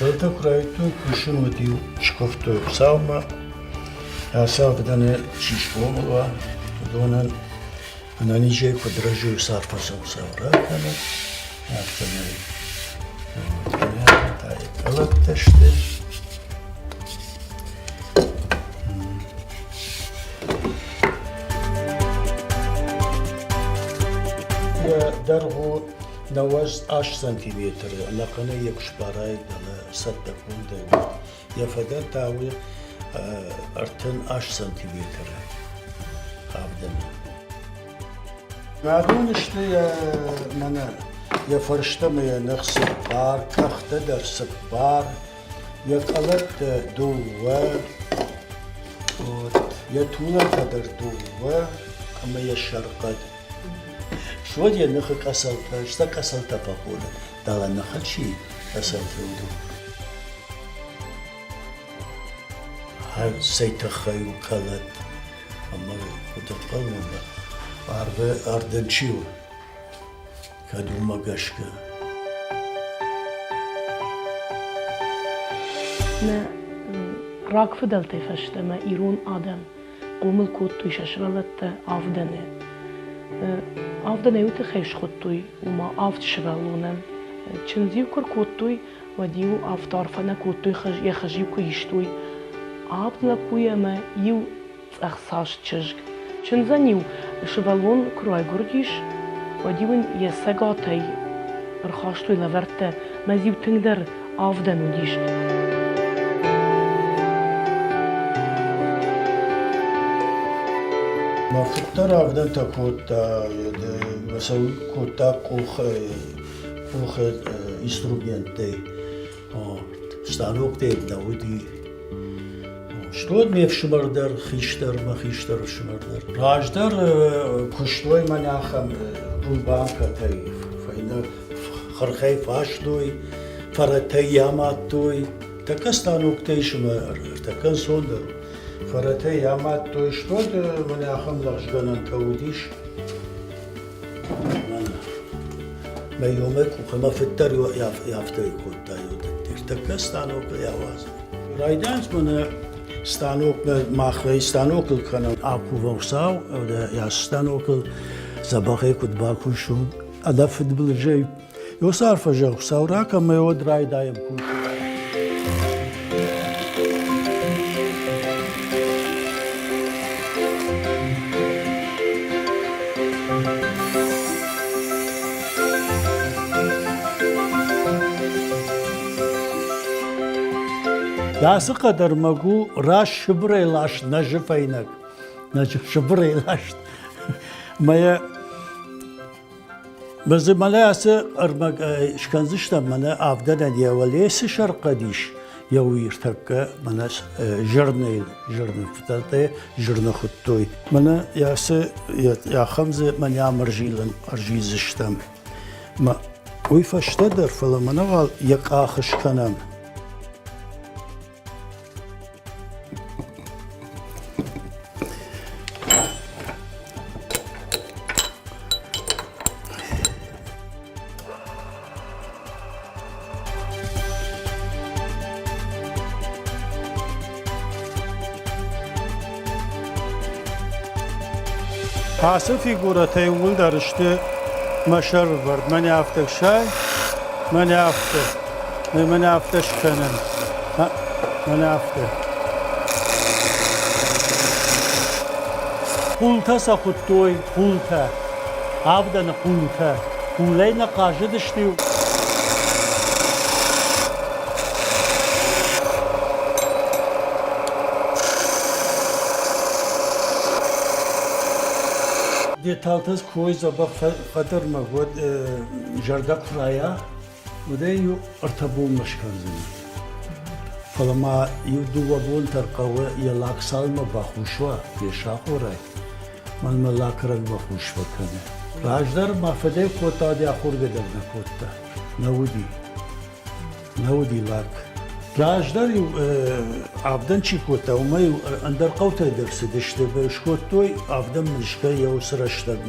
Salta kuraytu kuşun ödüyor, şkoftu savma. Asa بدن شیشم و دونن انانیجه کدرجو سرفاسم سوره کنه افتنایی تایی کلک تشته درهو 98 سانتیمتر لقنه یکش برای دل ست دکون دیو یفدر تاوی ارتن 8 سانتیمتر قابدن معدون اشته من یا فرشته می نقص بار کخته در سبار یا قلت دوه یا طولت در دوه اما یا شرقت شو دي نخ قسلت اشتا قسلت بقول دالا نخل شي قسلت ودو هاي سيتخي وكلت اما وتقلم اردنشيو كادو مغشكا ما راك فضلتي فشت ما ايرون ادم قوم الكوت ششرلت افدنه افدنه يوت خيش خطوي وما افت شغلونم چنزيو كر كوتوي وديو افتار فنا كوتوي خج يخجيو كيشتوي عبد لكويا ما يو اخساش تشجك چنزانيو شغلون كروي غرديش وديون يسغاتي رخاشتوي لورته مزيو تندر افدنو ديش ما فتر افدن تا كوتا مثلا كوتا كوخ инструменты станок дейді ودي شتود ميف شمردر خيشتر ما خيشتر شمردر راجدر كشتوي مناخم روبانكا تاي فاينا خرخي فاشتوي فرتي ياماتوي تكا ستانوك تاي شمر تكا سوندر فرتي ياماتوي شتود مناخم لغجغنان توديش ما يومك وخما فتر يافتي كوتا يودتير تكا ستانوك ياواز رايدانس من ستانوك ماخوي ستانوك الكنا اكو وساو يا ستانوك زباخي كنت باكو شو ادفد بالجي يوصار فجاو ساوراك ما يود رايدايم كوشو داس قدر مگو راش شبري لاش نجفينك نجف شبري لاش ما بس ملا اس ارمق شكنزشتا منا افدن يا وليس شرقديش يوير تك منا جرنيل جرن فتلتي جرن خطوي منا ياس يا خمزه من يا مرجيلن ارجيزشتم ما ويفشتدر فلمنا قال يقاخش كنم حاصل فيجورتي ولدرشت مشر برد من يافتك شاي من يافتش كنن من يافتك قلتا سخطوي قلتا عبدنا قلتا قلينا قاجدشتي دي تالتز كويس أبغى فتر مجود جردك رايا وده يو ارتبون مشكلة فلما يدو وبون ترقوا يلاك سالم بخوشوا يشاقوا راي من ملاك رج بخوشوا كنه راجدر ما فدي كوتا دي أخور قدرنا كوتا نودي لاك راجدر عبدن چی کوتا و ما اندر قوتا درس دشته بهش کوتوی عبدن مشکل یا سرشتگ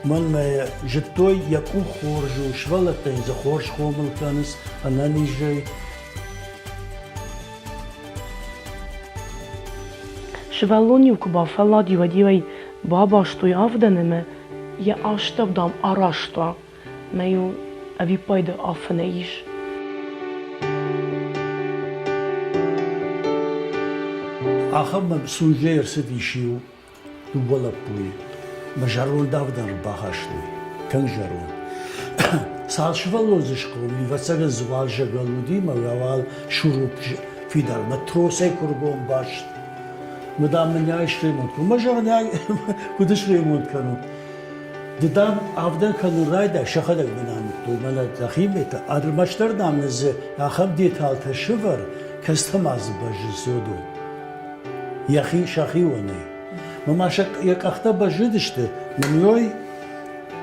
من ما جتوی یکو خورج و شولت این ز خورج خومل کنس انانی جای شوالونی و کبا فلا دیوی باباش توی آفدنه ما یه آشتا بدم آراشتا میو اوی پاید آفنه ایش آخر ما سوژه ارسدی شیو دو بالا بوی ما جرون داودن رو باهاشتوی کن جرون سال شوالوزش قومی و سگ زوال جگالودی ما یوال شروع فیدر ما تروسه کربون باشت مدام من یایش ریموند کنم ما جرون یای کدش ریموند کنم دیدم آفدن کنون رایده شخدک بنامد توی ملا دخیمه تا آدرماشتر دامنزه آخر دیتال تشور کستم از باجی زیادو یخی شخی ونی ما شک یک اخته باجیدشته منیوی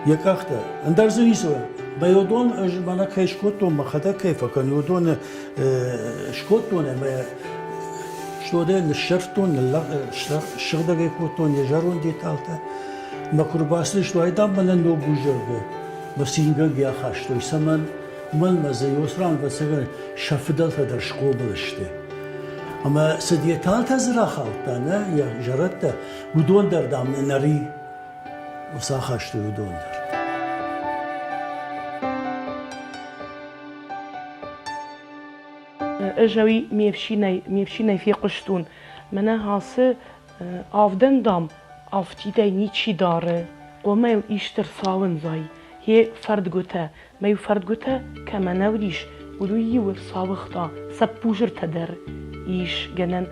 یک اخته اندرزو نیسو بیادون منا کیش کتون مخدا کیفه کن یادون شکتونه ما شده نشرتون شغدگی کتون یجارون دیتالته ما کرباسش وایدام من نو بوجرده بسینگا گیا خاشتوی سمن من مزیوسران بسیار شفدل تدرش قوبلشته اما سدیتال تزرع خالتانه یا جرده ودون در دام نری وساخشته ودون در اجاوی میفشینی فی قشتون منه هاسه آفدن دام آفتیده نیچی داره قومیل ایشتر ساون زای هی فرد گوته میو فرد گوته که منوریش ولویی و ساوختا سب بوجر تدر ایش گنن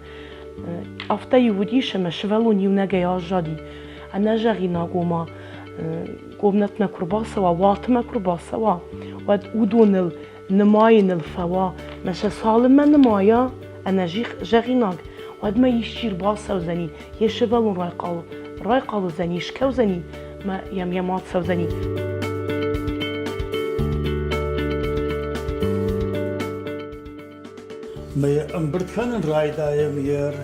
افتا یودیش مشولو نیو نگه آجادی انا جغینا گوما قومنت مکرباسه و وات مکرباسه و ودونل نماین الفوا مش سالم من نمایا انا جغیناگ ود ما يشير باصة وزني يشبالون راي قالو زني يشكو زني ما يمات سوزني ما امبرد كان راي دايم ير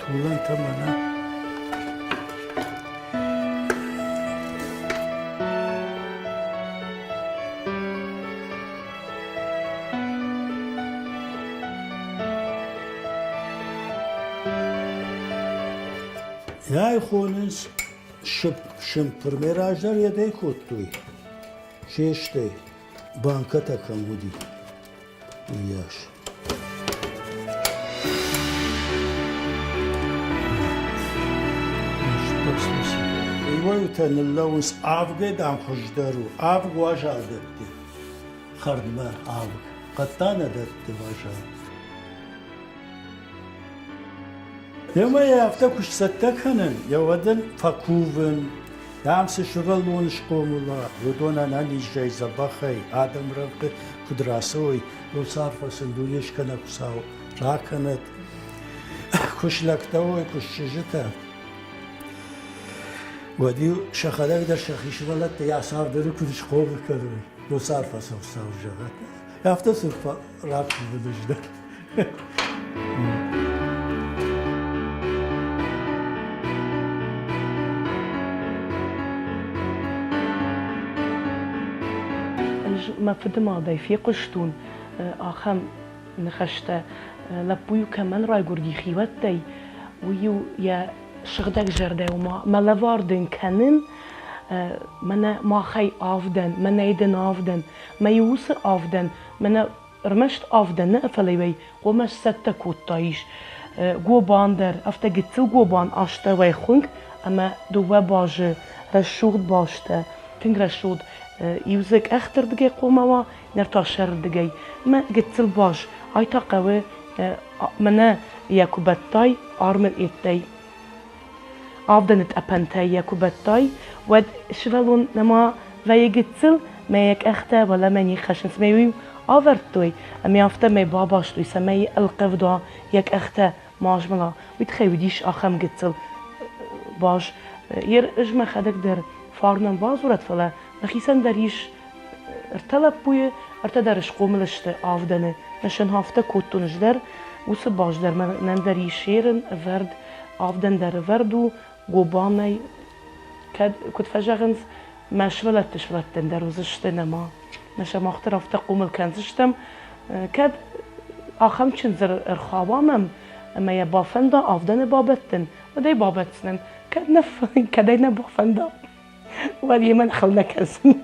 طولان تمنا يا خونس شم برميراجر يدي كوتوي شيشتي بانكتا كمودي وياش ويوتن اللونس آفگه دام خوشدارو آفگ واجال دادی خردمه آفگ قطانه دادی واجال يوم يافتا كش ستكهنن يودن فكوفن يامس شغلون شقوملا يدونا ناني جاي زباخي آدم رفق كدراسوي لو صارفة سندويش كنا كساو راكنت كش لكتاوي كش شجتا وديو شخلاك در شخي شغلت يا صار درو كدش خوب كروي لو صارفة سوساو جغت يافتا صرفة راك بدجدر ما فدم هذا في قشتون آخم نخشته لبويو كمان راي قردي خيوتي ويو يا شغدك جرده وما لواردن كنن منا ما خي آفدن منا يدن آفدن ما يوس آفدن منا رمشت آفدن نقفلي ومش ستة كوتايش قو باندر افتا قتل قو بان اشتا ويخونك اما دو باج رشود باشته تنگ رشود يوزك اختر دقي قوموا نرتا شر دقي ما قتل باش ايتا قوي منا ياكو بتاي ارمل ايتاي آفدنت أبنتاي ياكو بتاي ود شغلون نما وي قتل ما يك اخته ولا من يخشن سميوي آورتوي أمي أفتا مي باباشتوي سمي القفدا يك اخته ماجملا ويتخيوديش آخم قتل باش ير اجمع خدك در فارنن بازورت فلا نخيسن دريش ارتلب بوی ارتدرش قوملشت آفدنه نشن هفته کتونش در وس باش در من نندری شیرن ورد آفدن در ورد و قوبانه كنت فجأة مشولت تشولتن در وزشتن ما نشا مختر هفته قومل کنزشتم كد آخم چنزر ارخابامم اما يا بافندا آفدن بابتن ودي بابتسنن كد نف كدينا بافندا ودي من خلنا كزن